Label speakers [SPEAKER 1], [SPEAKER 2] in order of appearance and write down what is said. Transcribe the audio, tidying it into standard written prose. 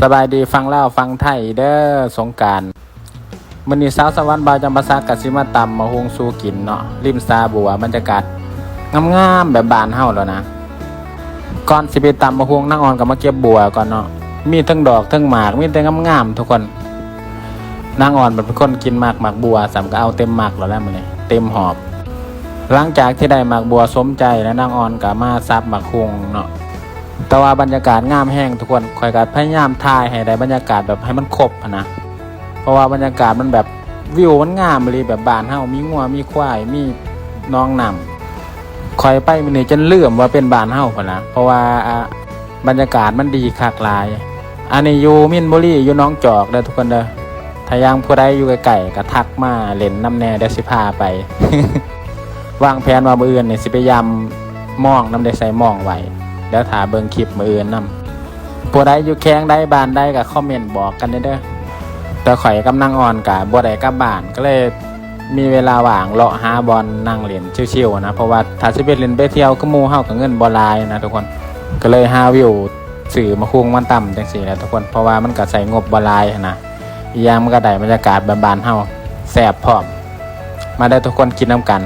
[SPEAKER 1] สบายดีฟังเล่าฟังไทยเด้อสงกรานต์มื้อนี้สาวสวรรค์บาวจำปาสักกะสิมาตำมาหุงสู่กินเนาะริมสาบัวบรรยากาศงามๆแบบบ้านเฮาแล้วนะก่อนสิไปตำมาหุงนางอ่อนก็มาเก็บบัวก่อนเนาะมีทั้งดอกทั้งหมากมีแต่งามๆทุกคนนางอ่อนเป็นคนกินหมากบัวสำก็เอาเต็มหมากแล้วมื้อนี้เต็มหอบหลังจากที่ได้หมากบัวสมใจแล้วนางอ่อนก็มาซับหมากหุงเนาะแต่ว่าบรรยากาศงามแห้งทุกคนคอยก็พยายามถ่ายให้ได้บรรยากาศแบบให้มันครบนะเพราะว่าบรรยากาศมันแบบวิวมันงามเลยแบบบ้านเฮามีงัวมีควายมีน้องน้ำคอยไปมื้อนี้จนลืมว่าเป็นบ้านเฮาพุ่นนะเพราะว่าบรรยากาศมันดีคักหลายอันนี้อยู่มินบุรีอยู่น้องจอกเด้อทุกคนเด้อถ้ายังผู้ใดอยู่ไกลๆก็ทักมาเล่นน้ำแน่เดี๋ยวสิพาไป วางแผนว่ามื้ออื่นนี่สิไปยำม่องน้ำได้ใส่ม่องไว้เดี๋ยวถ่าเบิ่งคลิปมื้ออื่นนำผู้ใดอยู่แข้งใดบ้านใดก็คอมเมนต์บอกกันเด้อแต่ข่อยกำลังอ่อนก็บ่ได้กลับบ้านก็เลยมีเวลาว่างเลาะหาบอลนั่งเล่นชิวๆนะเพราะว่าถ้าสิไปเล่นไปเที่ยวก็หมู่เฮาก็เงินบ่หลายนะทุกคนก็เลยหาวิวสื่อมาคุงมันต่ำจังซี่แหละทุกคนเพราะว่ามันก็ใส่งบบ่หลายนะอีกอย่างมันก็ได้บรรยากาศบ้านๆเฮาแซ่บพร้อมมาได้ทุกคนกินน้ำกัน